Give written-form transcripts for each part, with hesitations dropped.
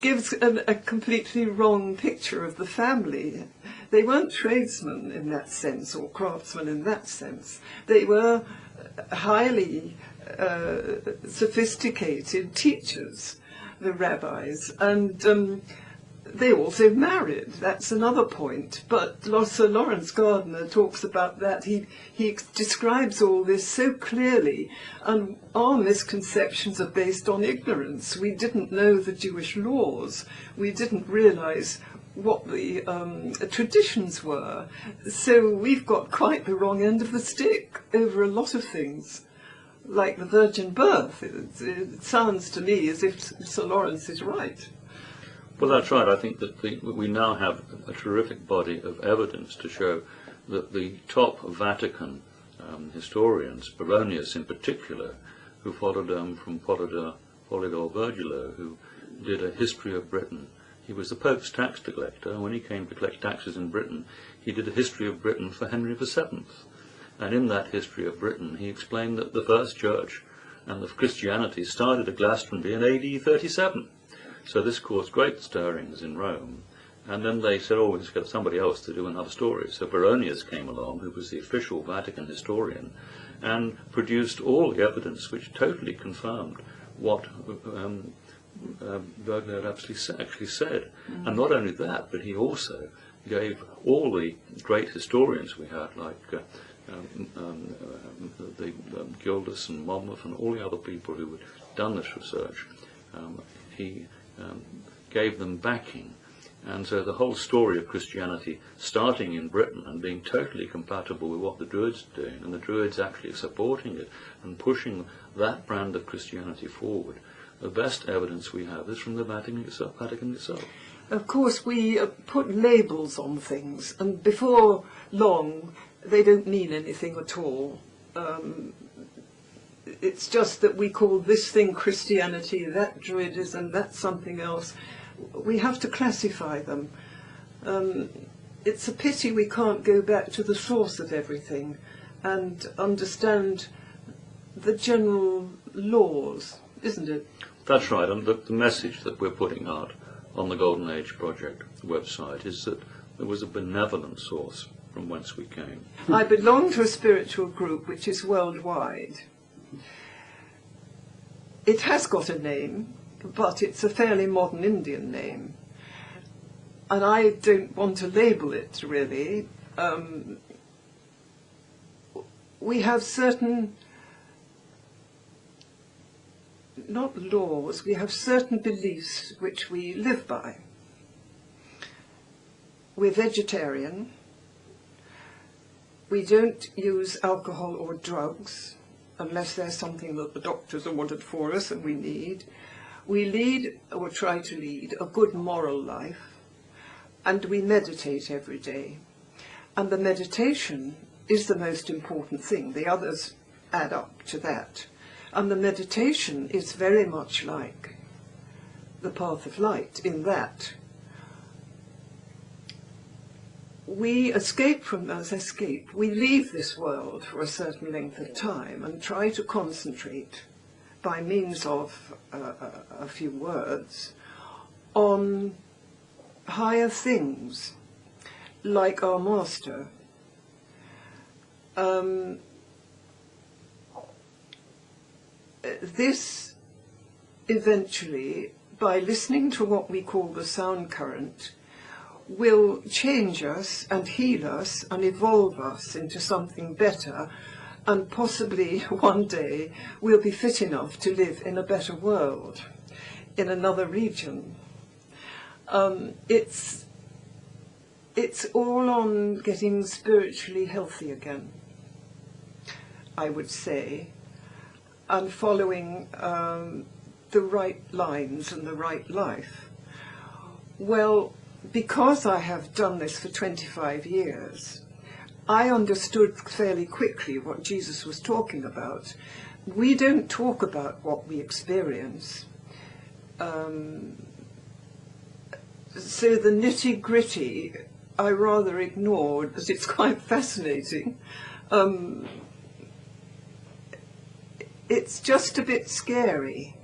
gives a completely wrong picture of the family. They weren't tradesmen in that sense, or craftsmen in that sense. They were highly sophisticated teachers, the rabbis, and they also married. That's another point. But Sir Lawrence Gardner talks about that. He describes all this so clearly, and our misconceptions are based on ignorance. We didn't know the Jewish laws. We didn't realize what the traditions were. So we've got quite the wrong end of the stick over a lot of things. Like the virgin birth. It sounds to me as if Sir Lawrence is right. Well, that's right. I think that we now have a terrific body of evidence to show that the top Vatican historians, Baronius in particular, who followed from Polydor Virgilo, who did a history of Britain. He was the Pope's tax collector, and when he came to collect taxes in Britain, he did a history of Britain for Henry VII. And in that history of Britain, he explained that the first church and of Christianity started at Glastonbury in AD 37. So this caused great stirrings in Rome, and then they said, oh, we've got somebody else to do another story. So Baronius came along, who was the official Vatican historian, and produced all the evidence which totally confirmed what Virgil had actually said. And not only that, but he also gave all the great historians we had, like Gildas and Monmouth and all the other people who had done this research, he gave them backing. And so the whole story of Christianity starting in Britain and being totally compatible with what the Druids are doing, and the Druids actually supporting it and pushing that brand of Christianity forward. The best evidence we have is from the Vatican itself. Of course, we put labels on things, and before long they don't mean anything at all. It's just that we call this thing Christianity, that Druidism, that's something else. We have to classify them. It's a pity we can't go back to the source of everything and understand the general laws, isn't it? That's right, and the message that we're putting out on the Golden Age Project website is that there was a benevolent source from whence we came. I belong to a spiritual group which is worldwide. It has got a name, but it's a fairly modern Indian name. And I don't want to label it, really. We have certain, not laws, we have certain beliefs which we live by. We're vegetarian. We don't use alcohol or drugs, unless there's something that the doctors have wanted for us and we need. We lead, or try to lead, a good moral life, and we meditate every day. And the meditation is the most important thing. The others add up to that. And the meditation is very much like the path of light in that we we leave this world for a certain length of time and try to concentrate by means of a few words on higher things, like our Master. This eventually, by listening to what we call the sound current, will change us and heal us and evolve us into something better, and possibly one day we'll be fit enough to live in a better world, in another region. It's all on getting spiritually healthy again, I would say, and following the right lines and the right life. Well, because I have done this for 25 years, I understood fairly quickly what Jesus was talking about. We don't talk about what we experience. So the nitty-gritty I rather ignored, as it's quite fascinating. It's just a bit scary.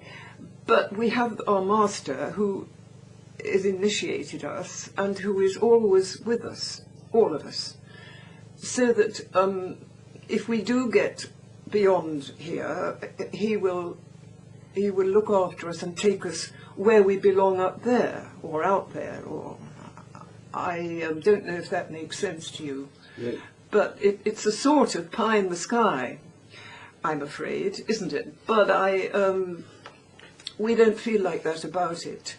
But we have our Master who has initiated us and who is always with us, all of us, so that if we do get beyond here, he will look after us and take us where we belong up there or out there. Or I don't know if that makes sense to you, Yeah. but it's a sort of pie in the sky, I'm afraid, isn't it? But we don't feel like that about it.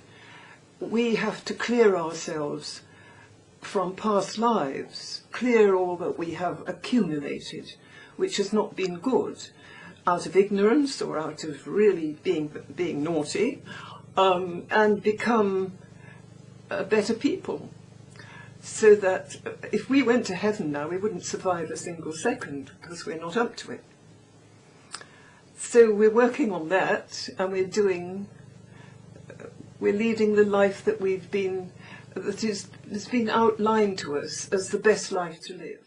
We have to clear ourselves from past lives, clear all that we have accumulated, which has not been good, out of ignorance or out of really being naughty, and become better people. So that if we went to heaven now, we wouldn't survive a single second because we're not up to it. So we're working on that, and we're leading the life that has been outlined to us as the best life to live.